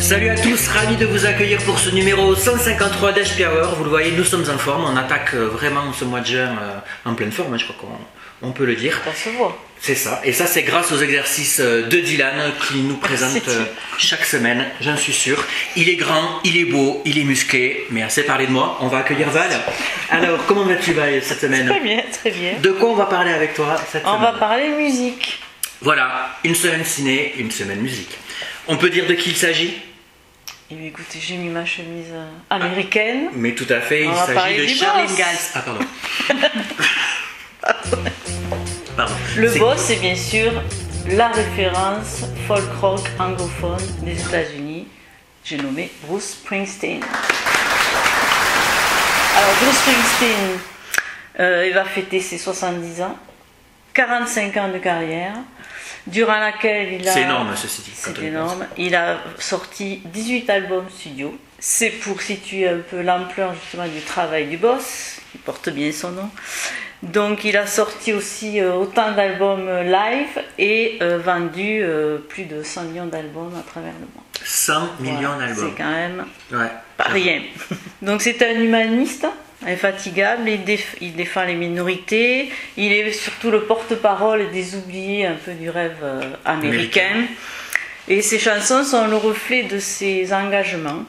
Salut à tous, ravi de vous accueillir pour ce numéro 153 d'HP Hour. Vous le voyez, nous sommes en forme, on attaque vraiment ce mois de juin en pleine forme, je crois qu'on peut le dire. Ça se voit. C'est ça, et ça c'est grâce aux exercices de Dylan qui nous présente chaque semaine, j'en suis sûr. Il est grand, il est beau, il est musclé, mais assez parlé de moi, on va accueillir Val. Alors, comment vas-tu Val cette semaine? Très bien, très bien. De quoi on va parler avec toi cette semaine? On va parler musique. Voilà, une semaine ciné, une semaine musique. On peut dire de qui il s'agit? Eh bien, écoutez, j'ai mis ma chemise américaine. Mais tout à fait, il s'agit de Charlene Gals. Ah pardon. Pardon. Le boss, c'est bien sûr la référence folk rock anglophone des États-Unis. J'ai nommé Bruce Springsteen. Alors Bruce Springsteen, il va fêter ses 70 ans, 45 ans de carrière, durant laquelle il a... C'est énorme ceci dit. C'est énorme. Il a sorti 18 albums studio. C'est pour situer un peu l'ampleur justement du travail du boss, il porte bien son nom. Donc il a sorti aussi autant d'albums live et vendu plus de 100 millions d'albums à travers le monde. 100 millions d'albums. C'est quand même pas rien. Donc c'est un humaniste infatigable, il défend les minorités, il est surtout le porte-parole des oubliés un peu du rêve américain. Et ses chansons sont le reflet de ses engagements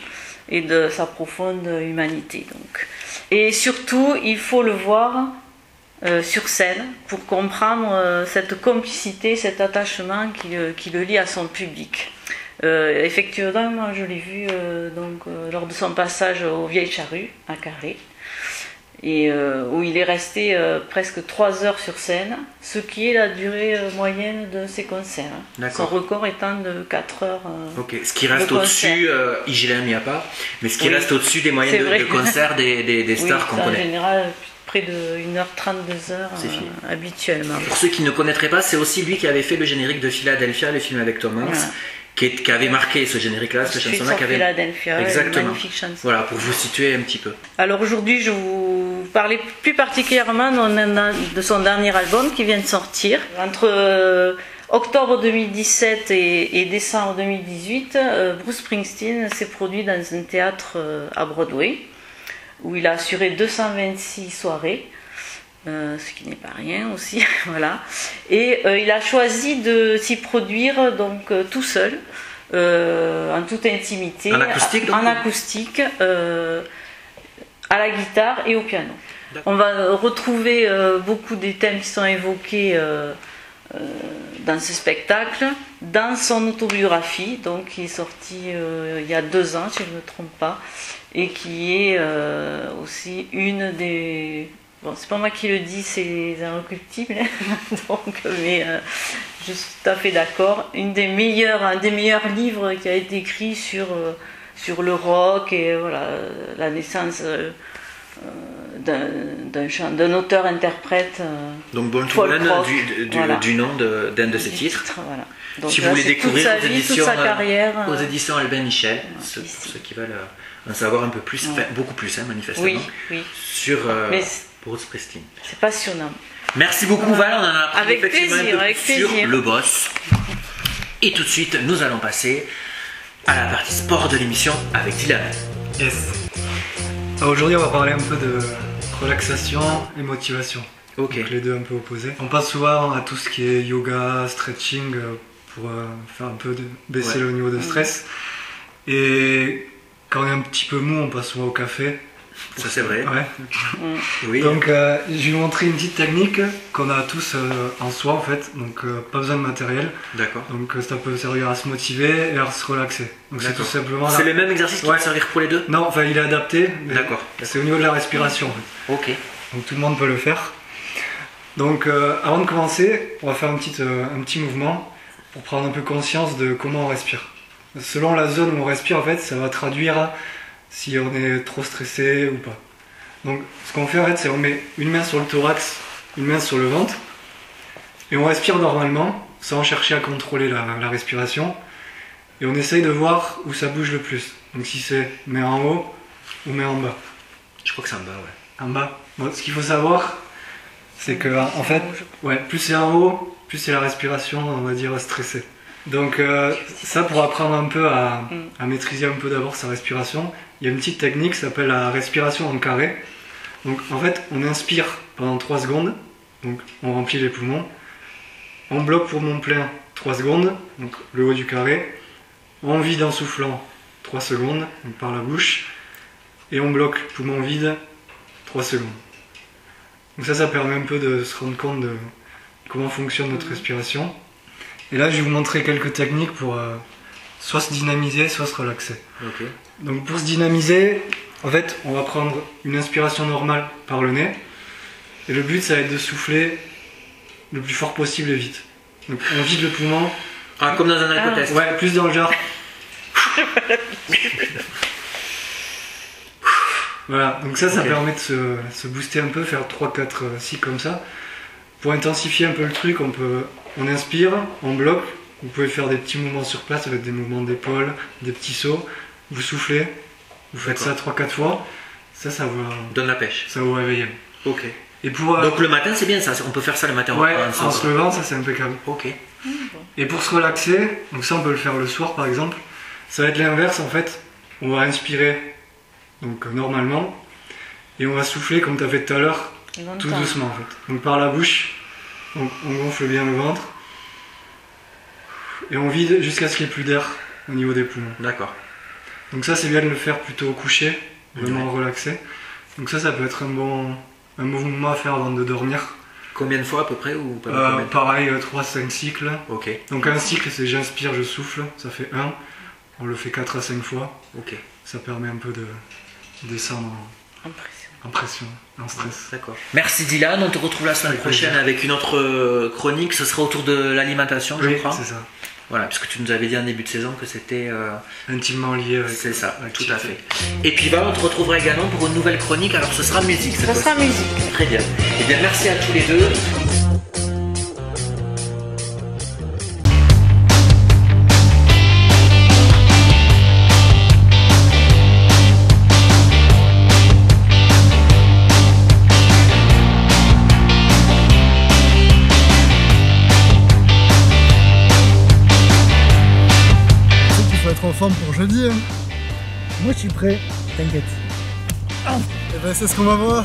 et de sa profonde humanité. Donc. Et surtout, il faut le voir sur scène pour comprendre cette complicité, cet attachement qui le lie à son public. Effectivement, moi, je l'ai vu lors de son passage aux Vieilles Charrues à Carré, et où il est resté presque 3 heures sur scène, ce qui est la durée moyenne de ses concerts. Son record étant de 4 heures. Ok, ce qui reste au-dessus, IGLM il n'y a pas, mais ce qui reste au-dessus des moyennes de concert des stars qu'on connaît. En général, près de 1h30, 2h habituellement. Pour ceux qui ne connaîtraient pas, c'est aussi lui qui avait fait le générique de Philadelphia, le film avec Tom Hanks. Qui avait marqué ce généríque-là, cette chanson-là qui avait... Philadelphia, exactement. une magnifique chanson. Voilà, pour vous situer un petit peu. Alors aujourd'hui, je vais vous parler plus particulièrement de son dernier album qui vient de sortir. Entre octobre 2017 et décembre 2018, Bruce Springsteen s'est produit dans un théâtre à Broadway, où il a assuré 226 soirées. Ce qui n'est pas rien aussi, voilà. Et il a choisi de s'y produire donc tout seul, en toute intimité, en acoustique, à la guitare et au piano. On va retrouver beaucoup des thèmes qui sont évoqués dans ce spectacle, dans son autobiographie, donc qui est sortie il y a 2 ans, si je ne me trompe pas, et qui est aussi une des... Bon, c'est pas moi qui le dis, c'est les Inrecuptibles, donc, mais je suis tout à fait d'accord. Un des meilleurs livres qui a été écrit sur le rock et voilà, la naissance d'un auteur-interprète. Donc Born to Run, du nom d'un de ses titres. Voilà. Donc, si vous voulez découvrir aux sa éditions Albin Michel, pour ceux qui veulent en savoir un peu plus, enfin, beaucoup plus manifestement, sur... Bruce Springsteen. C'est passionnant. Merci beaucoup Val, on en a appris effectivement un peu plaisir. Sur le boss. Et tout de suite, nous allons passer à la partie sport de l'émission avec Dylan. Yes. Aujourd'hui, on va parler un peu de relaxation et motivation. Ok. Donc les deux un peu opposés. On passe souvent à tout ce qui est yoga, stretching pour faire un peu baisser le niveau de stress. Et quand on est un petit peu mou, on passe souvent au café. Ça c'est vrai. Ouais. Oui. Donc je vais vous montrer une petite technique qu'on a tous en soi en fait, donc pas besoin de matériel. D'accord. Donc ça peut servir à se motiver et à se relaxer. Donc c'est tout simplement. C'est le même exercice qui va servir pour les deux? Non, enfin il est adapté. D'accord. C'est au niveau de la respiration en fait. Ok. Donc tout le monde peut le faire. Donc avant de commencer, on va faire un petit mouvement pour prendre un peu conscience de comment on respire. Selon la zone où on respire en fait, ça va traduire si on est trop stressé ou pas. Donc ce qu'on fait en fait, c'est on met une main sur le thorax, une main sur le ventre, et on respire normalement, sans chercher à contrôler la respiration, et on essaye de voir où ça bouge le plus. Donc si c'est main en haut ou main en bas. Je crois que c'est en bas, ouais. En bas. Bon, ce qu'il faut savoir, c'est que en fait, ouais, plus c'est en haut, plus c'est la respiration, on va dire, stressée. Donc ça, pour apprendre un peu à maîtriser un peu d'abord sa respiration, il y a une petite technique qui s'appelle la respiration en carré. Donc en fait, on inspire pendant 3 secondes, donc on remplit les poumons. On bloque poumon plein 3 secondes, donc le haut du carré. On vide en soufflant 3 secondes, donc par la bouche. Et on bloque poumon vide 3 secondes. Donc ça permet un peu de se rendre compte de comment fonctionne notre respiration. Et là, je vais vous montrer quelques techniques pour soit se dynamiser, soit se relaxer. Okay. Donc pour se dynamiser, en fait, on va prendre une inspiration normale par le nez. Et le but, ça va être de souffler le plus fort possible et vite. Donc on vide le poumon. Ah, comme dans un alcotest. Ouais, plus dans le genre. Voilà, donc ça permet de se booster un peu, faire 3-4 cycles comme ça. Pour intensifier un peu le truc, on inspire, on bloque. Vous pouvez faire des petits mouvements sur place avec des mouvements d'épaule, des petits sauts. Vous soufflez, vous faites ça 3-4 fois. Ça vous donne la pêche. Ça vous réveille. Ok. Et pour, donc le matin, c'est bien ça, on peut faire ça le matin. Ouais, en se levant, ça c'est impeccable. Ok. Et pour se relaxer, donc ça on peut le faire le soir par exemple, ça va être l'inverse en fait. On va inspirer donc normalement et on va souffler comme tu as fait tout à l'heure, tout doucement en fait. Donc par la bouche, on gonfle bien le ventre et on vide jusqu'à ce qu'il n'y ait plus d'air au niveau des poumons. D'accord. Donc ça c'est bien de le faire plutôt au coucher, vraiment relaxé. Donc ça peut être un mouvement à faire avant de dormir. Combien de fois à peu près ou pareil, 3-5 cycles. Ok. Donc un cycle c'est j'inspire, je souffle, ça fait 1. On le fait 4 à 5 fois. Ok. Ça permet un peu de descendre en pression, en stress. D'accord. Merci Dylan, on te retrouve la semaine prochaine avec une autre chronique. Ce sera autour de l'alimentation, je crois. C'est ça. Voilà, puisque tu nous avais dit en début de saison que c'était intimement lié avec. C'est ça, tout à fait. Et puis on te retrouvera également pour une nouvelle chronique. Alors ce sera musique. Ce sera musique. Très bien. Eh bien, merci à tous les deux. En forme pour jeudi. Hein. Moi je suis prêt, t'inquiète. Et ben c'est ce qu'on va voir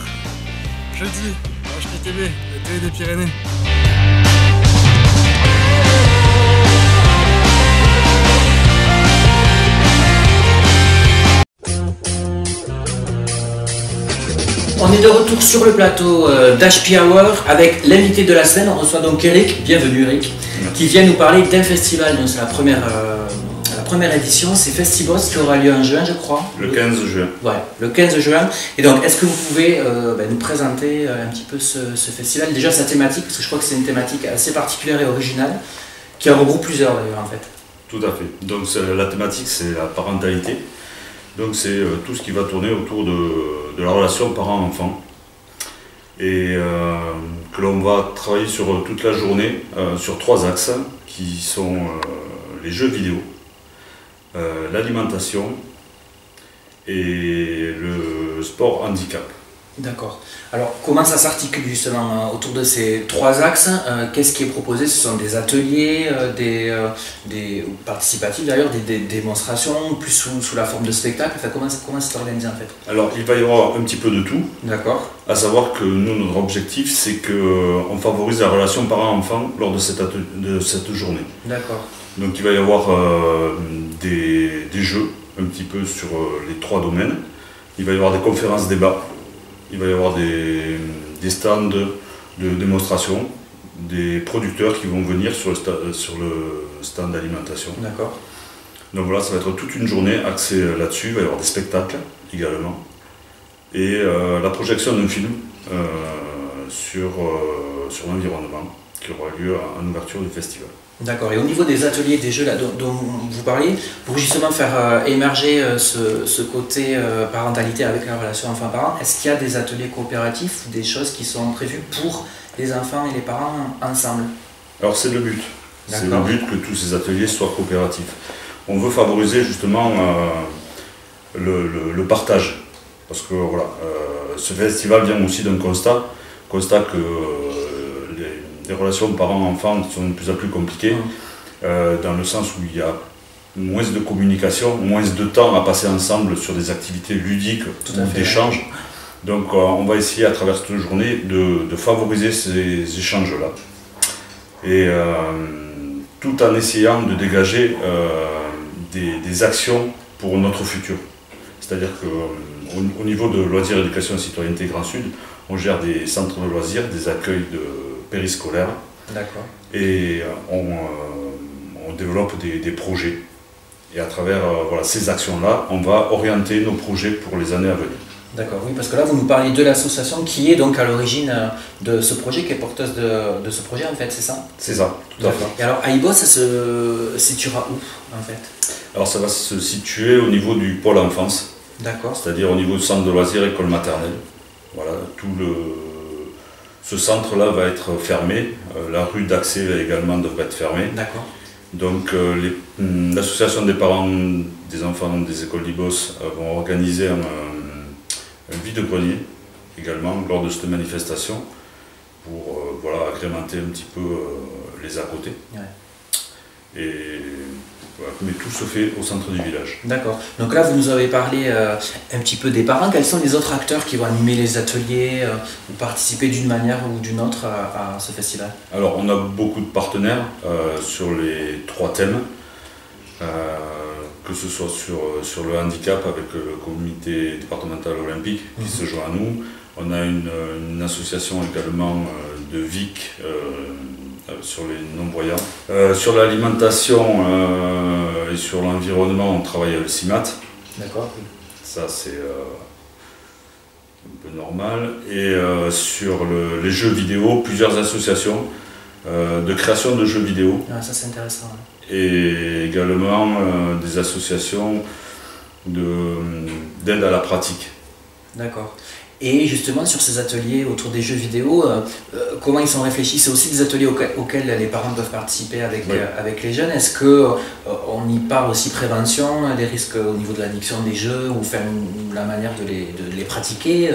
jeudi, HPTB, le télé des Pyrénées. On est de retour sur le plateau d'HP Hour avec l'invité de la semaine. On reçoit donc Eric, bienvenue Eric, qui vient nous parler d'un festival. Donc c'est la première édition, c'est Festibos qui aura lieu en juin, je crois. Le 15 juin. Ouais, le 15 juin. Et donc, est-ce que vous pouvez nous présenter un petit peu ce festival? Déjà, sa thématique, parce que je crois que c'est une thématique assez particulière et originale, qui en regroupe plusieurs d'ailleurs, en fait. Tout à fait. Donc, la thématique, c'est la parentalité. Donc, c'est tout ce qui va tourner autour de la relation parent-enfant. Et que l'on va travailler sur toute la journée, sur 3 axes, qui sont les jeux vidéo, l'alimentation et le sport handicap. D'accord. Alors, comment ça s'articule justement autour de ces 3 axes? Qu'est-ce qui est proposé? Ce sont des ateliers, des participatifs d'ailleurs, des démonstrations, plus sous la forme de spectacle. Enfin, comment c'est organisé en fait? Alors, il va y avoir un petit peu de tout. D'accord. À savoir que nous, notre objectif, c'est qu'on favorise la relation parent-enfant lors de cette journée. D'accord. Donc, il va y avoir des jeux un petit peu sur les 3 domaines. Il va y avoir des conférences débats. Il va y avoir des stands de démonstration, des producteurs qui vont venir sur le stand d'alimentation. D'accord. Donc voilà, ça va être toute une journée axée là-dessus. Il va y avoir des spectacles également. Et la projection d'un film sur l'environnement qui aura lieu en ouverture du festival. D'accord. Et au niveau des ateliers, des jeux là, dont vous parliez, pour justement faire émerger ce côté parentalité avec la relation enfant-parent, est-ce qu'il y a des ateliers coopératifs ou des choses qui sont prévues pour les enfants et les parents ensemble? Alors c'est le but. C'est le but que tous ces ateliers soient coopératifs. On veut favoriser justement le partage. Parce que voilà, ce festival vient aussi d'un constat que les relations parents-enfants sont de plus en plus compliquées, dans le sens où il y a moins de communication, moins de temps à passer ensemble sur des activités ludiques ou d'échanges. Donc on va essayer à travers cette journée de favoriser ces échanges-là. Et tout en essayant de dégager des actions pour notre futur. C'est-à-dire qu'au niveau de loisirs, éducation et citoyenneté Grand Sud, on gère des centres de loisirs, des accueils de périscolaires. D'accord. Et on développe des projets. Et à travers voilà, ces actions-là, on va orienter nos projets pour les années à venir. D'accord, oui, parce que là, vous nous parlez de l'association qui est donc à l'origine de ce projet, qui est porteuse de ce projet, en fait, c'est ça? C'est ça, tout à fait. Et alors, Aïbo, ça se situera où, en fait? Alors, ça va se situer au niveau du pôle enfance. D'accord. C'est-à-dire au niveau du centre de loisirs, école maternelle. Voilà, ce centre-là va être fermé. La rue d'accès également devrait être fermée. D'accord. Donc, l'association des parents des enfants des écoles d'Ibos vont organiser un vide-grenier également lors de cette manifestation pour voilà, agrémenter un petit peu les à côté. Ouais. Et, voilà, mais tout se fait au centre du village. D'accord. Donc là, vous nous avez parlé un petit peu des parents. Quels sont les autres acteurs qui vont animer les ateliers ou participer d'une manière ou d'une autre à ce festival? Alors, on a beaucoup de partenaires sur les 3 thèmes. Que ce soit sur le handicap avec le comité départemental olympique qui se joint à nous. On a une association également de VIC sur les non-voyants. Sur l'alimentation et sur l'environnement, on travaille avec le CIMAT. D'accord. Ça, c'est un peu normal. Et sur les jeux vidéo, plusieurs associations de création de jeux vidéo. Ah, ça, c'est intéressant. Ouais. Et également des associations d'aide à la pratique. D'accord. Et justement, sur ces ateliers autour des jeux vidéo, comment ils sont réfléchis? C'est aussi des ateliers auxquels les parents peuvent participer avec, oui. Avec les jeunes. Est-ce qu'on y parle aussi prévention, des risques au niveau de l'addiction des jeux, ou la manière de les pratiquer,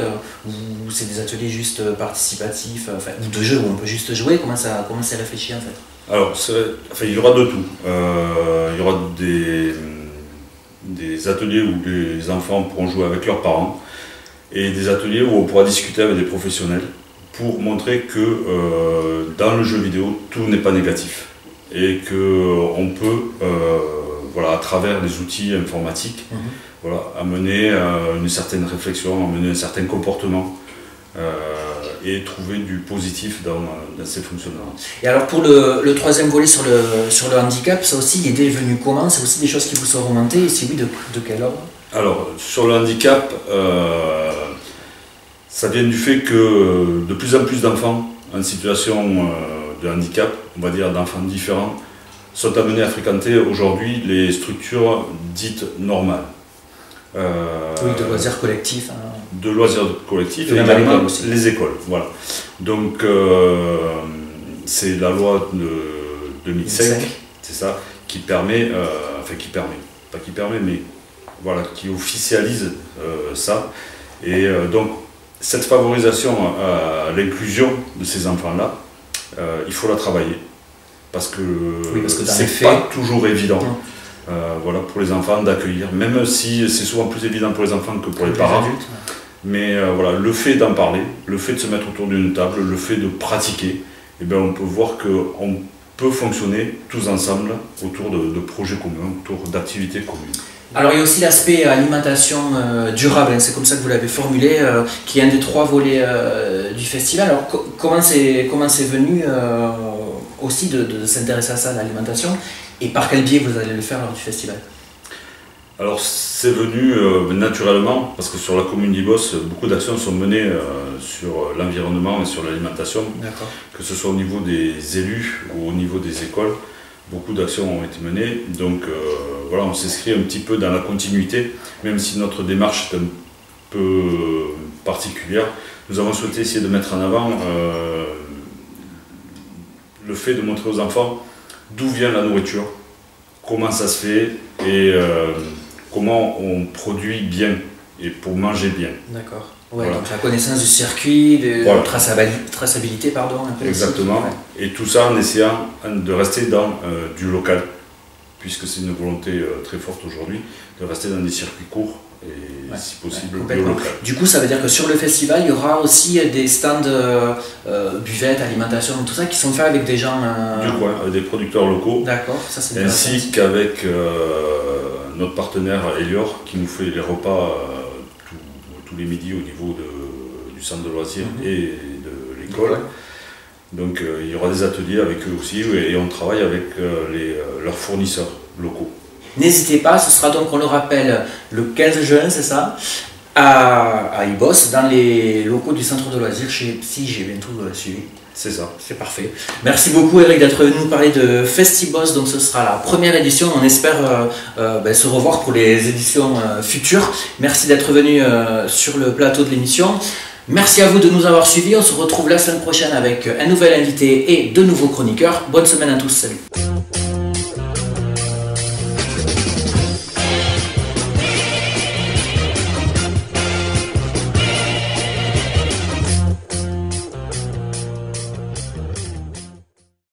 ou c'est des ateliers juste participatifs, ou de jeux où on peut juste jouer? Comment c'est réfléchi en fait? Alors, il y aura de tout. Il y aura des ateliers où les enfants pourront jouer avec leurs parents et des ateliers où on pourra discuter avec des professionnels pour montrer que dans le jeu vidéo, tout n'est pas négatif et qu'on peut, voilà, à travers les outils informatiques, voilà, amener une certaine réflexion, amener un certain comportement. Et trouver du positif dans ces fonctionnements. Et alors pour le troisième volet sur le handicap, ça aussi, l'idée est venue comment? C'est aussi des choses qui vous sont remontées, et si oui, de quel ordre? Alors sur le handicap, ça vient du fait que de plus en plus d'enfants en situation de handicap, on va dire d'enfants différents, sont amenés à fréquenter aujourd'hui les structures dites normales. Oui, de loisirs collectifs. Hein. De loisirs collectifs et également les écoles. Voilà. Donc c'est la loi de 2005, c'est ça, qui permet, mais voilà, qui officialise ça. Et donc cette favorisation à l'inclusion de ces enfants-là, il faut la travailler parce que, c'est pas toujours évident. Voilà, pour les enfants d'accueillir, même si c'est souvent plus évident pour les enfants que pour les parents. Adultes, ouais. Mais voilà, le fait d'en parler, le fait de se mettre autour d'une table, le fait de pratiquer, eh bien, on peut voir qu'on peut fonctionner tous ensemble autour de projets communs, autour d'activités communes. Alors il y a aussi l'aspect alimentation durable, hein, c'est comme ça que vous l'avez formulé, qui est un des 3 volets du festival. Alors comment c'est venu aussi de s'intéresser à ça, l'alimentation? Et par quel biais vous allez le faire lors du festival? Alors c'est venu naturellement, parce que sur la commune d'Ibos, beaucoup d'actions sont menées sur l'environnement et sur l'alimentation, que ce soit au niveau des élus ou au niveau des écoles. Beaucoup d'actions ont été menées, donc voilà, on s'inscrit un petit peu dans la continuité, même si notre démarche est un peu particulière. Nous avons souhaité essayer de mettre en avant le fait de montrer aux enfants d'où vient la nourriture, comment ça se fait et comment on produit bien et pour manger bien. D'accord. Ouais, Voilà. donc la connaissance du circuit, de Voilà. traçabilité, pardon, un peu. Exactement. Aussi. Ouais. Et tout ça en essayant de rester dans du local, puisque c'est une volonté très forte aujourd'hui, de rester dans des circuits courts et Ouais, si possible ouais, bio complètement. local. Du coup, ça veut dire que sur le festival, il y aura aussi des stands buvettes, alimentation, tout ça, qui sont faits avec des gens. Du coin, avec des producteurs locaux, D'accord, ça c'est intéressant. ainsi qu'avec notre partenaire Elior qui nous fait les repas tous les midis au niveau du centre de loisirs et de l'école. Donc il y aura des ateliers avec eux aussi et on travaille avec leurs fournisseurs locaux. N'hésitez pas, ce sera donc, on le rappelle, le 15 juin, c'est ça, à Ibos, dans les locaux du centre de loisirs, si j'ai bien tout suivi. C'est ça. C'est parfait. Merci beaucoup Eric d'être venu nous parler de Festibos, donc ce sera la première édition, on espère se revoir pour les éditions futures. Merci d'être venu sur le plateau de l'émission. Merci à vous de nous avoir suivis, on se retrouve la semaine prochaine avec un nouvel invité et de nouveaux chroniqueurs. Bonne semaine à tous, salut.